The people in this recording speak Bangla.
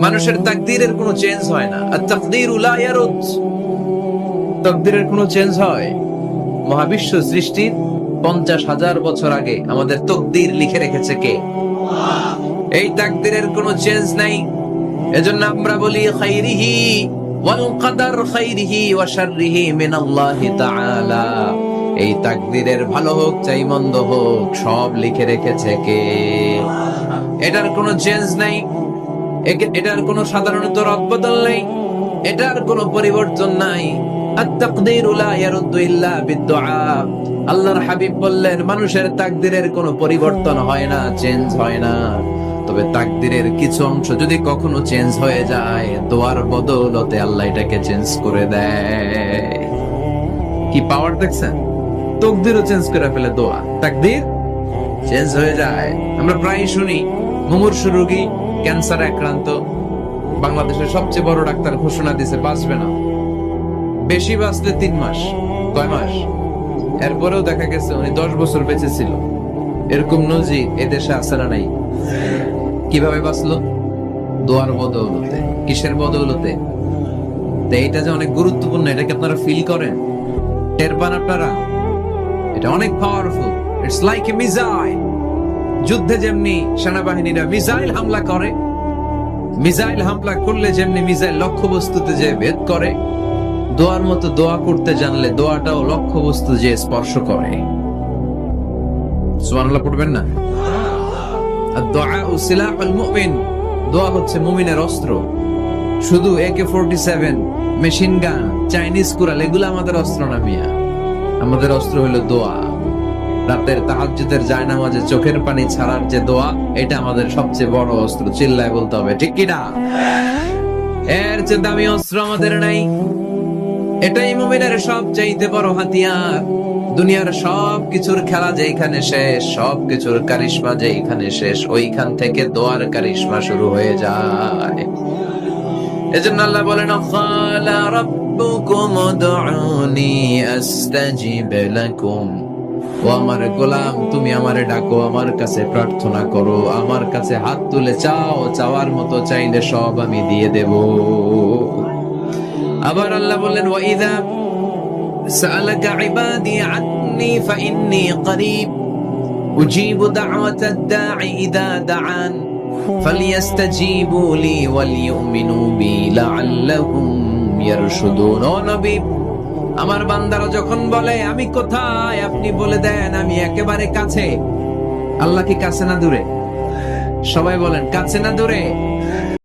মানুষের তাকদীরের কোনো চেঞ্জ হয় না। আত-তাকদীরু লা ইয়ারুদ, তাকদীরের কোনো চেঞ্জ হয়? মহাবিশ্ব সৃষ্টির 50,000 বছর আগে আমাদের তাকদীর লিখে রেখেছে কে? এই তাকদীরের কোনো চেঞ্জ নাই। এজন্য আমরা বলি খাইরিহি ওয়াল কদর, খাইরিহি ওয়া শাররিহি মিনাল্লাহি তাআলা। এই তাকদীরের ভালো হোক চাই মন্দ হোক সব লিখে রেখেছে কে? এটার কোনো চেঞ্জ নাই, এটার কোনো সাধারণত রদবদল নেই, এটার কোনো পরিবর্তন নাই। আত-তাকদীরু লা ইয়ারুদ্দু ইল্লা বিদ-দুআ। আল্লাহর হাবিব বললেন মানুষের তাকদীরের কোনো পরিবর্তন হয় না, চেঞ্জ হয় না। তবে তাকদীরের কিছু অংশ যদি কখনো চেঞ্জ হয়ে যায়, দোয়ার বদৌলতে আল্লাহ এটাকে চেঞ্জ করে দেয়। কি পাওয়ার দেখছেন? তাকদীরও চেঞ্জ করে ফেলে দোয়া, তাকদীর চেঞ্জ হয়ে যায়। আমরা প্রায় শুনি মুমূর্ষু রোগী, ক্যান্সারে আক্রান্ত, বাংলাদেশের সবচেয়ে বড় ডাক্তার ঘোষণা দিয়েছে বাঁচবে না, বেশি বাঁচলে 3 মাস। কয় মাস? এরপরেও দেখা গেছে উনি 10 বছর বেঁচে ছিল। এরকম নজির এদেশে আছে না নাই? কিভাবে বাঁচলো? দোয়ার বদৌলতে। কিসের বদৌলতে? তো এটা যে অনেক গুরুত্বপূর্ণ, এটাকে আপনারা ফিল করেন, টের পান আপনারা? এটা অনেক powerful. It's like a missile. যুদ্ধে যেমনি সেনাবাহিনীরা মিসাইল হামলা করে, মিসাইল হামলা করলে যেমনি মিসাইল লক্ষ্যবস্তুতে যে ভেদ করে, দোয়ার মতো দোয়া করতে জানলে দোয়াটাও লক্ষ্যবস্তু যে স্পর্শ করে। সুবহানাল্লাহ পড়বেন না? আদ-দুআউ সিলাহুল মুমিন। দোয়া হচ্ছে মুমিনের অস্ত্র। শুধু AK-47, মেশিন গান, চাইনিজ কুড়াল এগুলো আমাদের অস্ত্র না মিয়া। আমাদের অস্ত্র হলো দোয়া। রাতের তাহাজ্জুদের জায়নামাজে চোখের পানি ছাড়ার যে দোয়া, এটা আমাদের সবচেয়ে বড় অস্ত্র। চিল্লায় বলতে হবে ঠিক কি না? এর চেয়ে দামি অস্ত্র আমাদের নাই। এটাই মুমিনের সবচাইতে বড় হাতিয়ার। দুনিয়ার সব কিছুর খেলা যেখানে শেষ, সব কিছুর কারিশমা যেখানে শেষ, ওইখান থেকে দোয়ার কারিশমা শুরু হয়ে যায়। এজন্য আল্লাহ বলেন ক্বালা রাব্বুকুম উদউনি আস্তাজিব লাকুম। ও আমার গোলাম, তুমি আমারে ডাকো, আমার কাছে প্রার্থনা করো, আমার কাছে হাত তুলে চাও, চাওয়ার মতো চাইলে সব আমি দিয়ে দেব। আবার আল্লাহ বললেন ওয়াইদা সাআলাকা ইবাদি আন্নী ফাইন্নী করিব উজিবু দাওয়াতাদ দাঈ ইযা দাআন ফালইস্তাজিবু লি ওয়ালিউমিনু বি লাআল্লাহুম ইয়ারশুদুন। ও নবী, আমার বান্দারা যখন বলে আমি কোথায়, আপনি বলে দেন আমি একেবারে কাছে। আল্লাহ কি কাছে না দূরে? সবাই বলেন কাছে না দূরে?